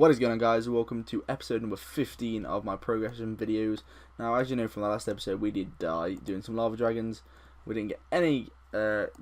What is going on, guys? Welcome to episode number 15 of my progression videos. Now, as you know from the last episode, we did die doing some lava dragons. We didn't get any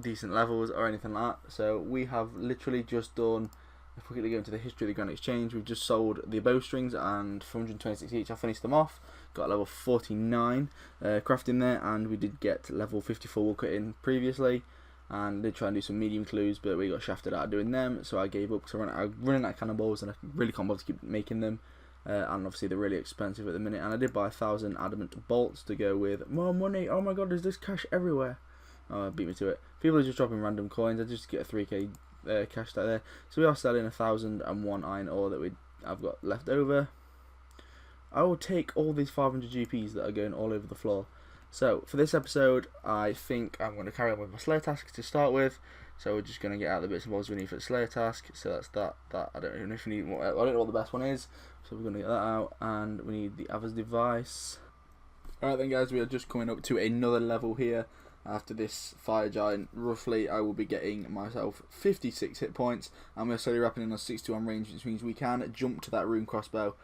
decent levels or anything like that, so we have literally just done, if we quickly go into the history of the Grand Exchange, we've just sold the bowstrings, and for 126 each I finished them off, got level 49 crafting there, and we did get level 54 woodcutting previously, and did try and do some medium clues, but we got shafted out of doing them, so I gave up because I'm running out of cannonballs and I really can't bother to keep making them, and obviously they're really expensive at the minute. And I did buy 1,000 adamant bolts to go with more money. Oh my god, there's this cash everywhere. Oh, beat me to it. People are just dropping random coins. I just get a 3k cash out there. So we are selling 1,001 iron ore that I've got left over. I will take all these 500 GPs that are going all over the floor. So for this episode, I think I'm going to carry on with my Slayer task to start with. So we're just going to get out the bits and bobs we need for the Slayer task. So that's that. I don't even know if we need. I don't know what the best one is. So we're going to get that out, and we need the Ava's device. All right then, guys, we are just coming up to another level here. After this fire giant, roughly, I will be getting myself 56 hit points. And we're slowly wrapping in on 61 range, which means we can jump to that rune crossbow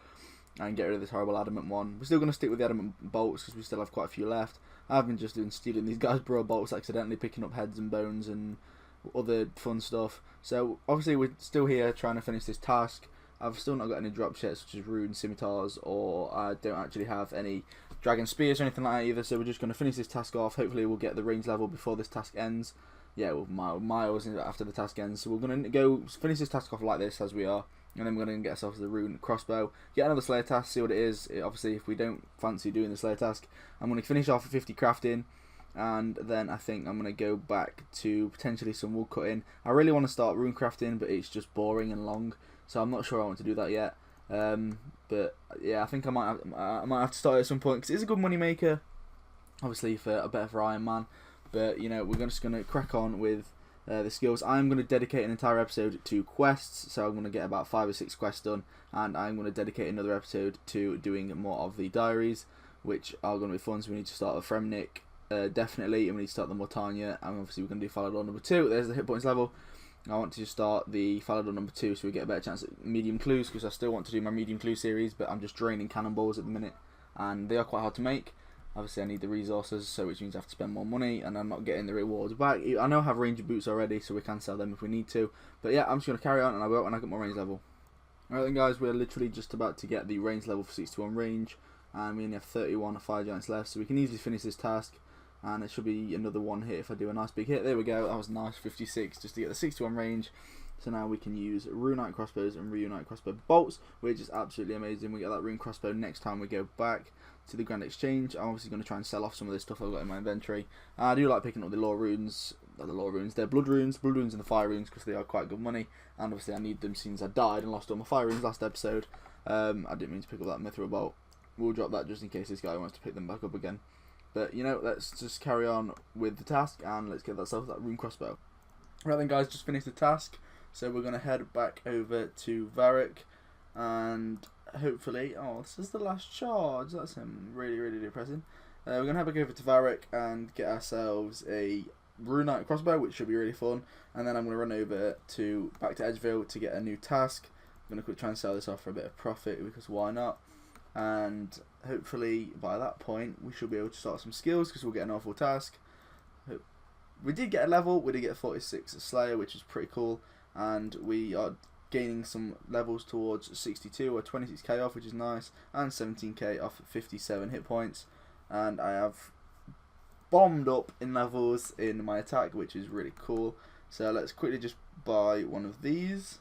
and get rid of this horrible adamant one. We're still going to stick with the adamant bolts because we still have quite a few left. I've been just stealing these guys' bro bolts, accidentally picking up heads and bones and other fun stuff. So obviously we're still here trying to finish this task. I've still not got any drops yet, such as rune scimitars, or I don't actually have any dragon spears or anything like that either. So we're just going to finish this task off. Hopefully we'll get the range level before this task ends. Yeah, well, miles after the task ends. So we're going to go finish this task off like this, as we are. And then we're going to get ourselves the rune crossbow, get another Slayer task, see what it is. Obviously, if we don't fancy doing the Slayer task, I'm going to finish off at 50 crafting, and then I think I'm going to go back to potentially some wood cutting. I really want to start rune crafting, but it's just boring and long, so I'm not sure I want to do that yet. But yeah, I think I might have to start at some point, because it's a good money maker, obviously for a better for Iron Man. But you know, we're just going to crack on with the skills. I'm going to dedicate an entire episode to quests, so I'm going to get about 5 or 6 quests done, and I'm going to dedicate another episode to doing more of the diaries, which are going to be fun. So we need to start with Fremnik, definitely, and we need to start the Mortania, and obviously we're going to do Falador number 2. There's the hit points level. I want to start the Falador number 2 so we get a better chance at medium clues, because I still want to do my medium clue series, but I'm just draining cannonballs at the minute, and they are quite hard to make. Obviously I need the resources, so which means I have to spend more money, and I'm not getting the rewards back. I know I have ranger boots already, so we can sell them if we need to. But yeah, I'm just going to carry on, and I will when I get more range level. Alright then, guys, we're literally just about to get the range level for 61 range, and we only have 31 fire giants left, so we can easily finish this task. And it should be another one hit if I do a nice big hit. There we go, that was nice, 56 just to get the 61 range. So now we can use runite crossbows and reunite crossbow bolts, which is absolutely amazing. We get that rune crossbow next time we go back to the Grand Exchange. I'm obviously going to try and sell off some of this stuff I've got in my inventory. I do like picking up the lore runes, they're blood runes and the fire runes, because they are quite good money. And obviously I need them since I died and lost all my fire runes last episode. I didn't mean to pick up that mithril bolt. We'll drop that just in case this guy wants to pick them back up again. But you know, let's just carry on with the task, and let's get ourselves that rune crossbow. Right then, guys, just finished the task, so we're going to head back over to Varric, and hopefully, oh, this is the last charge. That's really, really depressing. We're going to head back over to Varric and get ourselves a runite crossbow, which should be really fun. And then I'm going to run over back to Edgeville to get a new task. I'm going to quickly try and sell this off for a bit of profit, because why not? And hopefully by that point we should be able to start some skills, because we'll get an awful task. We did get a level, we did get a 46 Slayer, which is pretty cool, and we are gaining some levels towards 62 or 26k off, which is nice, and 17k off 57 hit points. And I have bombed up in levels in my attack, which is really cool. So let's quickly just buy one of these.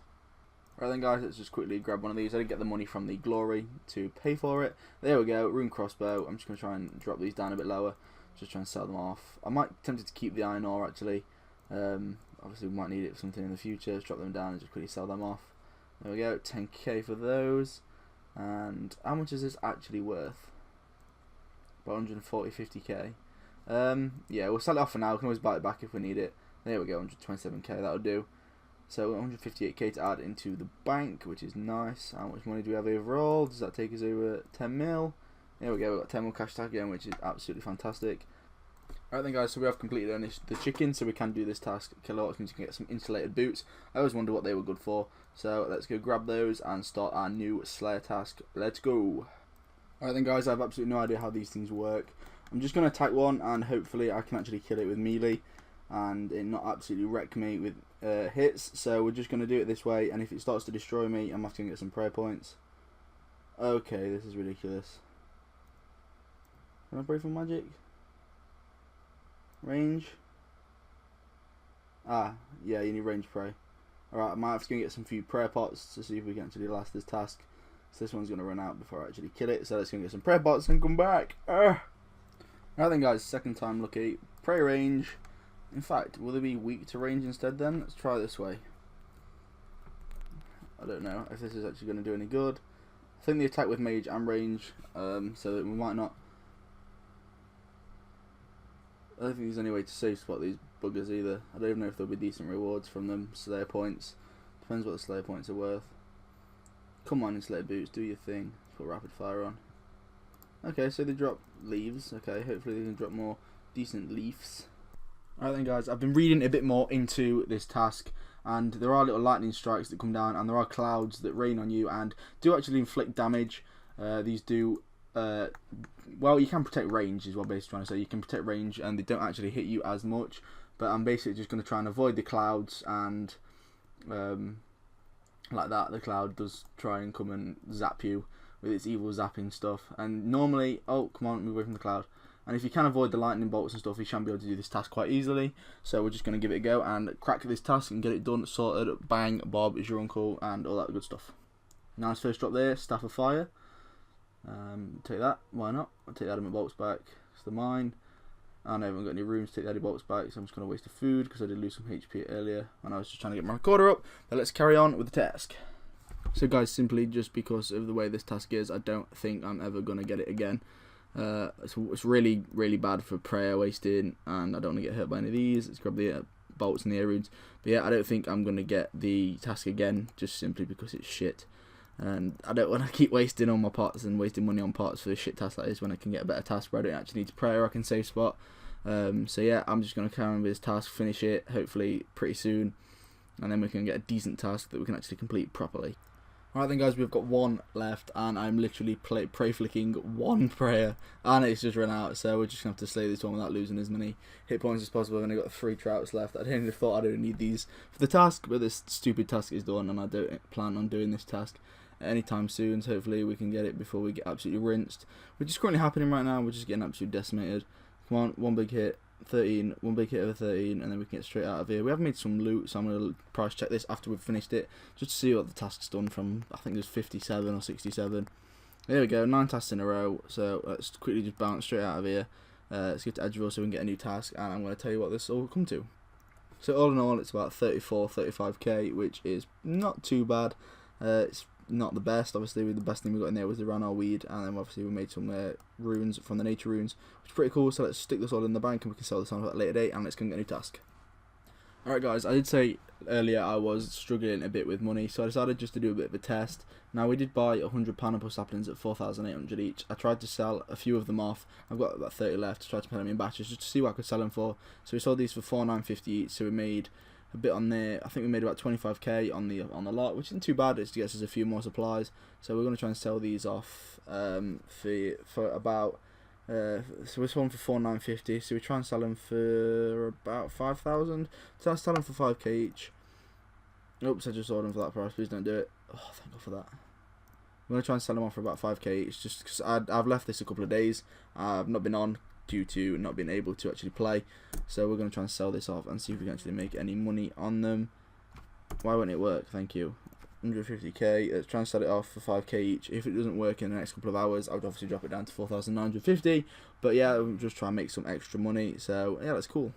Right then, guys, let's just quickly grab one of these. I didn't get the money from the glory to pay for it. There we go, rune crossbow. I'm just going to try and drop these down a bit lower, just try and sell them off. I might be tempted to keep the iron ore, actually. Obviously we might need it for something in the future. Just drop them down and just quickly sell them off. There we go, 10k for those. And how much is this actually worth? About 140, 50k. Yeah, we'll sell it off for now. We can always buy it back if we need it. There we go, 127k, that'll do. So 158k to add into the bank, which is nice. How much money do we have overall? Does that take us over 10 mil? There we go, we've got 10 mil cash tag again, which is absolutely fantastic. Alright then, guys, so we have completed the chicken, so we can do this task. Kill a lot, means you can get some insulated boots. I always wonder what they were good for. So let's go grab those and start our new Slayer task. Let's go. Alright then guys, I have absolutely no idea how these things work. I'm just going to attack one and hopefully I can actually kill it with melee and it not absolutely wreck me with hits. So we're just going to do it this way, and if it starts to destroy me, I'm going to get some prayer points. Okay, this is ridiculous. Can I pray for magic? Range? Ah, yeah, you need range pray. Alright, I might have to go and get some few prayer pots to see if we can actually last this task. So this one's going to run out before I actually kill it. So let's go and get some prayer pots and come back. Alright then guys, second time lucky. Pray range. In fact, will they be weak to range instead then? Let's try this way. I don't know if this is actually going to do any good. I think the attack with mage and range, so that we might not. I don't think there's any way to safe spot these buggers either. I don't even know if there'll be decent rewards from them. Slayer points. Depends what the Slayer points are worth. Come on, Slayer boots, do your thing. Put rapid fire on. Okay, so they drop leaves. Okay, hopefully they can drop more decent leaves. Alright then guys, I've been reading a bit more into this task, and there are little lightning strikes that come down, and there are clouds that rain on you and do actually inflict damage. These do, well, you can protect range is what I'm basically trying to say. You can protect range and they don't actually hit you as much, but I'm basically just going to try and avoid the clouds, and like that, the cloud does try and come and zap you with its evil zapping stuff. And normally, oh come on, move away from the cloud. And if you can avoid the lightning bolts and stuff, you should be able to do this task quite easily. So we're just going to give it a go and crack this task and get it done, sorted. Bang, Bob is your uncle, and all that good stuff. Nice first drop there, Staff of Fire. Take that, why not? I'll take the adamant bolts back, it's the mine. I haven't got any rooms to take the adamant bolts back, so I'm just going to waste the food because I did lose some HP earlier when I was just trying to get my recorder up. But let's carry on with the task. So guys, simply just because of the way this task is, I don't think I'm ever going to get it again. It's really, really bad for prayer wasting, and I don't want to get hurt by any of these. Let's grab the bolts and the air runes. But yeah, I don't think I'm going to get the task again, just simply because it's shit. And I don't want to keep wasting all my pots and wasting money on pots for a shit task like this when I can get a better task where I don't actually need to pray or I can save spot. So yeah, I'm just going to carry on with this task, finish it, hopefully pretty soon. And then we can get a decent task that we can actually complete properly. Alright then guys, we've got one left, and I'm literally pray flicking one prayer, and it's just run out, so we're just going to have to slay this one without losing as many hit points as possible. I've only got 3 trouts left. I didn't even thought I'd only need these for the task, but this stupid task is done, and I don't plan on doing this task anytime soon, so hopefully we can get it before we get absolutely rinsed, which is currently happening right now. We're just getting absolutely decimated. Come on, one big hit. 13, one big hit over 13, and then we can get straight out of here. We have made some loot, so I'm going to price check this after we've finished it, just to see what the task's done from, I think there's 57 or 67. There we go, 9 tasks in a row, so let's quickly just bounce straight out of here. Let's get to Edgeville so we can get a new task, and I'm going to tell you what this all come to. So all in all, it's about 34, 35k, which is not too bad. It's not the best. Obviously, the best thing we got in there was the Ranar weed, and then obviously we made some runes from the nature runes, which is pretty cool. So let's stick this all in the bank and we can sell this on at a later date, and let's go and get a new task. Alright guys, I did say earlier I was struggling a bit with money, so I decided just to do a bit of a test. Now we did buy 100 pineapple saplings at 4,800 each. I tried to sell a few of them off. I've got about 30 left to try to put them in batches just to see what I could sell them for. So we sold these for 4,950 each, so we made a bit on there. I think we made about 25k on the lot, which isn't too bad. It gets us a few more supplies. So we're going to try and sell these off for about so we sold them for 4,950. So we try and sell them for about 5,000. So I sell them for 5k each. Oops, I just sold them for that price. Please don't do it. Oh, thank God for that. I'm going to try and sell them off for about 5k each, just because I've left this a couple of days. I've not been on due to not being able to actually play, so we're going to try and sell this off and see if we can actually make any money on them. Why won't it work? Thank you. 150k. Let's try and sell it off for 5k each. If it doesn't work in the next couple of hours, I would obviously drop it down to 4,950, but yeah, we'll just try and make some extra money. So yeah, that's cool.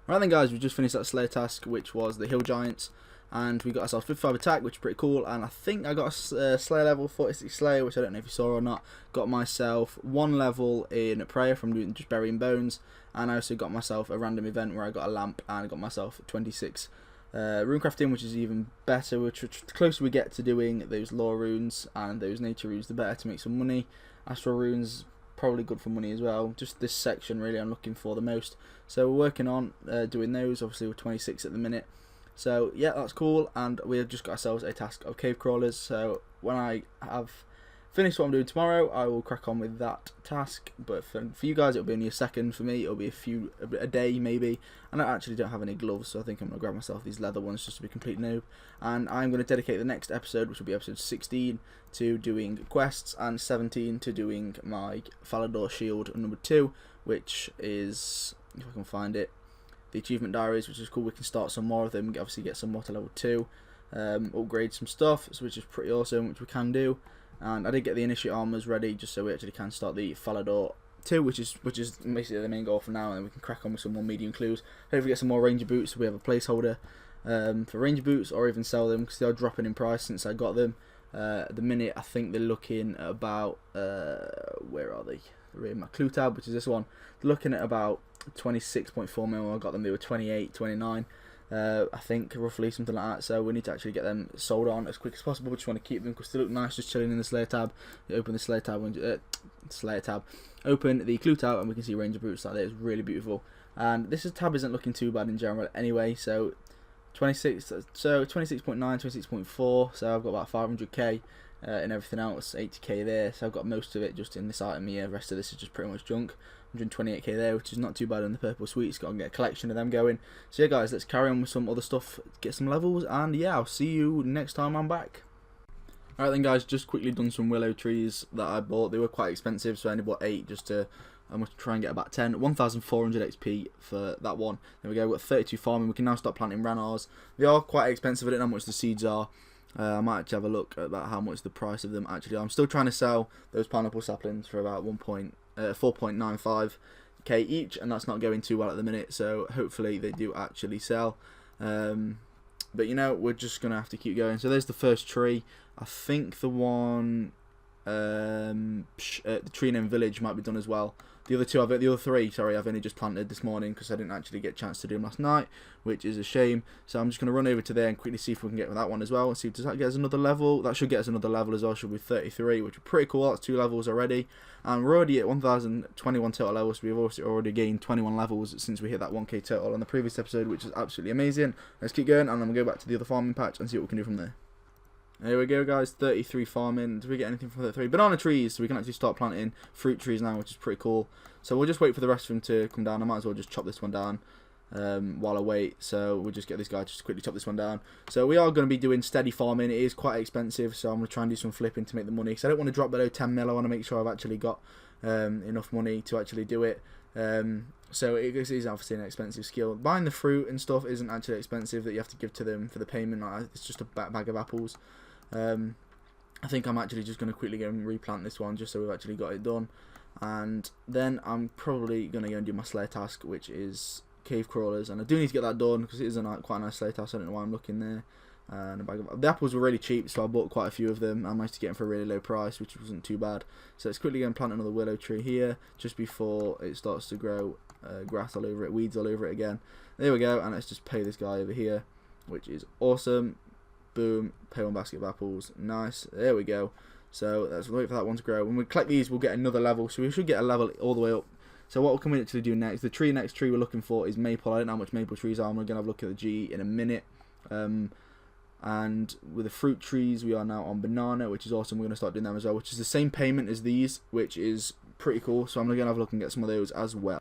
Right then guys, we just finished that Slayer task, which was the Hill Giants, and we got ourselves 55 attack, which is pretty cool. And I think I got a Slayer level 46 Slayer, which I don't know if you saw or not. Got myself 1 level in prayer from doing just burying bones, and I also got myself a random event where I got a lamp, and I got myself 26 runecrafting, which is even better. Which the closer we get to doing those lore runes and those nature runes, the better to make some money. Astral runes probably good for money as well. Just this section really I'm looking for the most. So we're working on doing those. Obviously we're 26 at the minute. So yeah, that's cool, and we have just got ourselves a task of cave crawlers. So when I have finished what I'm doing tomorrow, I will crack on with that task. But for you guys, it'll be only a second. For me, it'll be a day maybe. And I actually don't have any gloves, so I think I'm gonna grab myself these leather ones just to be complete noob. And I'm gonna dedicate the next episode, which will be episode 16, to doing quests, and 17 to doing my Falador shield number 2, which is, if I can find it, the achievement diaries, which is cool. We can start some more of them, obviously get some more to level 2, upgrade some stuff, which is pretty awesome, which we can do. And I did get the initiate armors ready just so we actually can start the Falador 2, which is basically the main goal for now, and then we can crack on with some more medium clues. Hopefully get some more ranger boots, so we have a placeholder for ranger boots, or even sell them because they are dropping in price since I got them. At the minute, I think they're looking at about where are they? They're in my clue tab, which is this one. They're looking at about 26.4 mil. I got them, they were 28, 29. I think roughly something like that. So we need to actually get them sold on as quick as possible. We just want to keep them because they look nice just chilling in the Slayer tab. You open the Slayer tab, open the clue tab, and we can see ranger boots like that. It's really beautiful. And this tab isn't looking too bad in general anyway. So 26.9, 26.4. So I've got about 500k. And everything else, 80k there, so I've got most of it just in this item here. The rest of this is just pretty much junk. 128k there, which is not too bad on the purple sweets. Got to get a collection of them going. So yeah guys, let's carry on with some other stuff, get some levels, and yeah, I'll see you next time I'm back. Alright then guys, just quickly done some willow trees that I bought. They were quite expensive, so I only bought 8 just to, I'm going to try and get about 10. 1,400 XP for that one. There we go, we've got 32 farming. We can now start planting ranars. They are quite expensive, I don't know how much the seeds are. I might actually have a look about how much the price of them actually are. I'm still trying to sell those pineapple saplings for about 4.95k each, and that's not going too well at the minute, so hopefully they do actually sell. But you know, we're just going to have to keep going. So there's the first tree. I think the one, the tree named Village might be done as well. The other three, sorry, I've only just planted this morning because I didn't actually get a chance to do them last night, which is a shame. So I'm just going to run over to there and quickly see if we can get that one as well. And see, does that get us another level? That should get us another level as well. Should be 33, which is pretty cool. That's 2 levels already. And we're already at 1,021 total levels. So we've also already gained 21 levels since we hit that 1k total on the previous episode, which is absolutely amazing. Let's keep going, and then we'll go back to the other farming patch and see what we can do from there. There we go guys, 33 farming. Did we get anything from 33? Banana trees, so we can actually start planting fruit trees now, which is pretty cool. So we'll just wait for the rest of them to come down. I might as well just chop this one down while I wait. So we'll just get this guy to just quickly chop this one down. So we are going to be doing steady farming. It is quite expensive, so I'm going to try and do some flipping to make the money. Because I don't want to drop below 10 mil. I want to make sure I've actually got enough money to actually do it. So it is obviously an expensive skill. Buying the fruit and stuff isn't actually expensive that you have to give to them for the payment. It's just a bag of apples. I think I'm actually just going to quickly go and replant this one just so we've actually got it done, and then I'm probably going to go and do my Slayer task, which is cave crawlers, and I do need to get that done because it is quite a nice Slayer task. I don't know why I'm looking there. And a bag of, the apples were really cheap, so I bought quite a few of them. I managed to get them for a really low price, which wasn't too bad. So let's quickly go and plant another willow tree here just before it starts to grow grass all over it, weeds all over it again. There we go, and let's just pay this guy over here, which is awesome. Boom, pay 1 basket of apples. Nice, there we go. So let's wait for that one to grow. When we collect these, we'll get another level, so we should get a level all the way up. So what can we actually do next? The next tree we're looking for is maple. I don't know how much maple trees are. I'm going to have a look at the G in a minute. And with the fruit trees, we are now on banana, which is awesome. We're going to start doing them as well, which is the same payment as these, which is pretty cool. So I'm going to have a look and get some of those as well.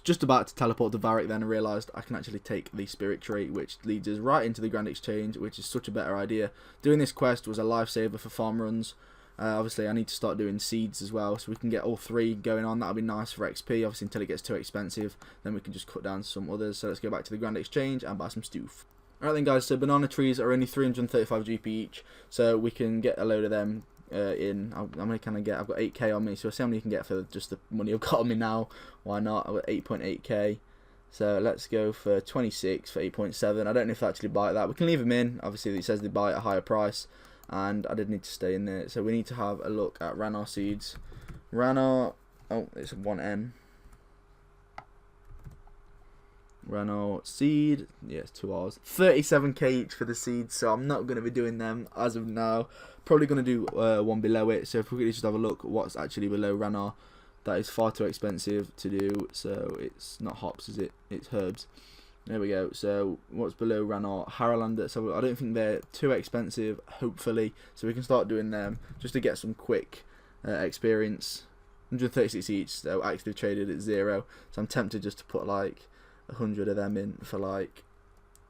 Just about to teleport to Varric then, I realised I can actually take the spirit tree, which leads us right into the Grand Exchange, which is such a better idea. Doing this quest was a lifesaver for farm runs. Obviously I need to start doing seeds as well, so we can get all 3 going on. That'll be nice for XP, obviously until it gets too expensive, then we can just cut down some others. So let's go back to the Grand Exchange and buy some stoof. Alright then guys, so banana trees are only 335 GP each, so we can get a load of them how many can I get? I've got 8k on me, so I'll see how many you can get for just the money I've got on me now. Why not? I've got 8.8k, so let's go for 26 for 8.7. I don't know if they actually buy that. We can leave them in. Obviously it says they buy at a higher price, and I did need to stay in there, so we need to have a look at Ranar seeds. Ranar, oh, it's 1N. Ranar seed, yes, 2 R's. 37k each for the seeds, so I'm not going to be doing them as of now. Probably going to do one below it. So if we could just have a look at what's actually below Ranar, that is far too expensive to do. So it's not hops, is it? It's herbs. There we go. So what's below Ranor? Haralander. So I don't think they're too expensive, hopefully. So we can start doing them just to get some quick experience. 136 each, so active traded at 0. So I'm tempted just to put like 100 of them in for like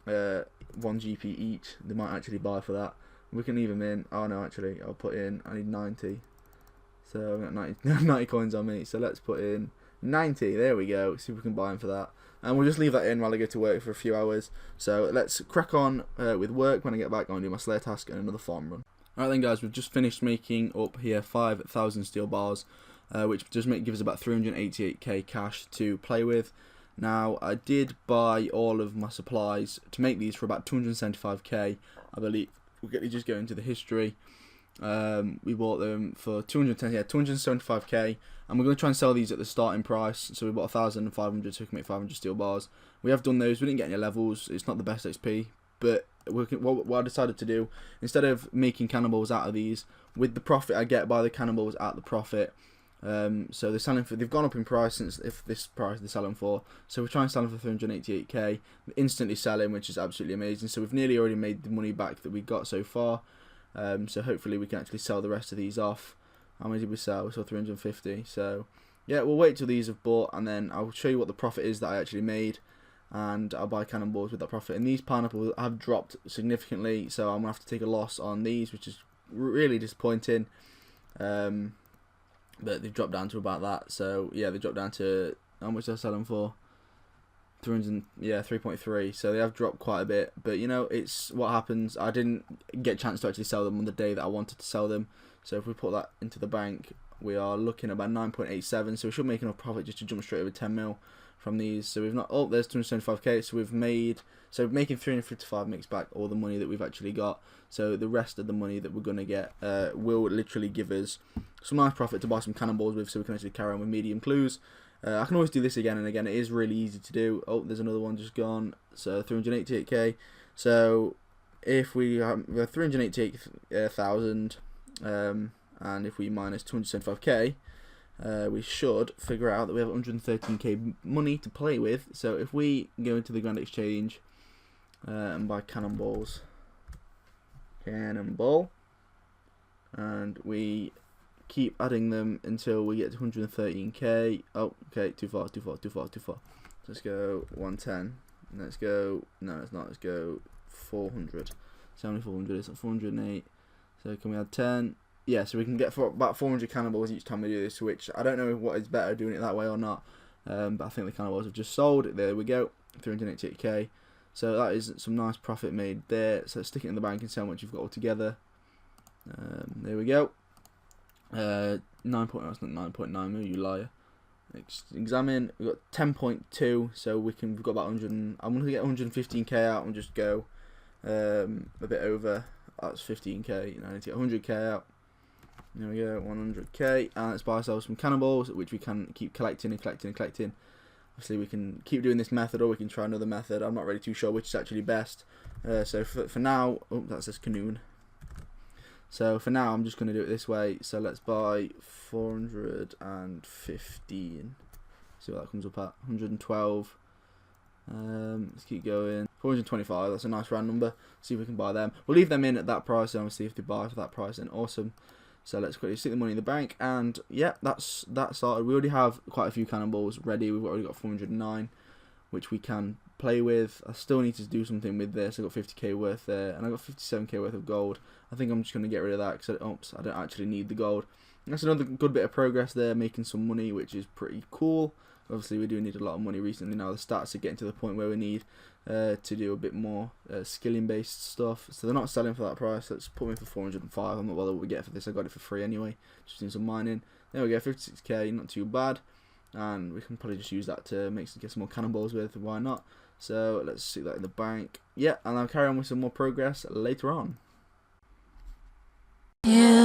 1 GP each. They might actually buy for that. We can leave them in. Oh no, actually, I'll put in. I need 90. So I've got 90, 90 coins on me. So let's put in 90. There we go. See if we can buy them for that. And we'll just leave that in while I go to work for a few hours. So let's crack on with work. When I get back, I'm going to do my Slayer task and another farm run. Alright then guys, we've just finished making up here 5,000 steel bars, which does give us about 388k cash to play with. Now, I did buy all of my supplies to make these for about 275k, I believe. We'll just go into the history. We bought them for 275k, and we're going to try and sell these at the starting price. So we bought 1,500 so we can make 500 steel bars. We have done those. We didn't get any levels. It's not the best XP, but what I decided to do, instead of making cannonballs out of these, with the profit I get by the cannonballs at the profit, so they're selling for, they've gone up in price since if this price they're selling for. So we're trying to sell them for 388k, instantly selling, which is absolutely amazing. So we've nearly already made the money back that we got so far. So hopefully we can actually sell the rest of these off. How many did we sell? We sold 350. So yeah, we'll wait till these have bought, and then I'll show you what the profit is that I actually made, and I'll buy cannonballs with that profit. And these pineapples have dropped significantly, so I'm gonna have to take a loss on these, which is really disappointing. But they've dropped down to about that. So yeah, they dropped down to how much did I sell them for? 3.3. So they have dropped quite a bit, but you know, it's what happens. I didn't get a chance to actually sell them on the day that I wanted to sell them. So if we put that into the bank, we are looking at about 9.87. So we should make enough profit just to jump straight over 10 mil from these. So we've not. Oh, there's 275k. So we've made. So making 355 makes back all the money that we've actually got. So the rest of the money that we're gonna get will literally give us some nice profit to buy some cannonballs with, so we can actually carry on with medium clues. I can always do this again and again. It is really easy to do. Oh, there's another one just gone. So 388k. So if we have 388,000, and if we minus 275k, we should figure out that we have 113k money to play with. So if we go into the Grand Exchange and buy cannonballs, and we keep adding them until we get to 113k. Oh, okay, too far. Let's go 110. Let's go. No, it's not. Let's go 400. It's only 400. It's not 408. So can we add 10? Yeah, so we can get for about 400 cannonballs each time we do this, which I don't know what is better, doing it that way or not. But I think the cannonballs have just sold. There we go, 388k. So that is some nice profit made there. So stick it in the bank and see how much you've got all together. There we go. 9. That's not 9.9 mil, you liar. Examine. We've got 10.2, so we've got about 100. I'm gonna get 115k out and just go a bit over. That's 15k. You know, I need to get 100k out. There we go, 100k, and let's buy ourselves some cannonballs, which we can keep collecting and collecting and collecting. Obviously, we can keep doing this method, or we can try another method. I'm not really too sure which is actually best. So for now, oh, that says canoon. So for now, I'm just going to do it this way. So let's buy 415. See what that comes up at. 112. Let's keep going. 425. That's a nice round number. See if we can buy them. We'll leave them in at that price, and we'll see if they buy for that price. Then awesome. So let's quickly stick the money in the bank, and yeah, that's started. We already have quite a few cannonballs ready. We've already got 409, which we can play with. I still need to do something with this. I got 50k worth there, and I got 57k worth of gold. I think I'm just going to get rid of that because I don't actually need the gold. And that's another good bit of progress there, making some money, which is pretty cool. Obviously, we do need a lot of money recently now. The stats are getting to the point where we need to do a bit more skilling-based stuff. So they're not selling for that price. Let's put them in for 405. I'm not bothered what we get for this. I got it for free anyway. Just doing some mining. There we go, 56k, not too bad. And we can probably just use that to get some more cannonballs with. Why not? So let's stick that in the bank. Yeah, and I'll carry on with some more progress later on. Yeah.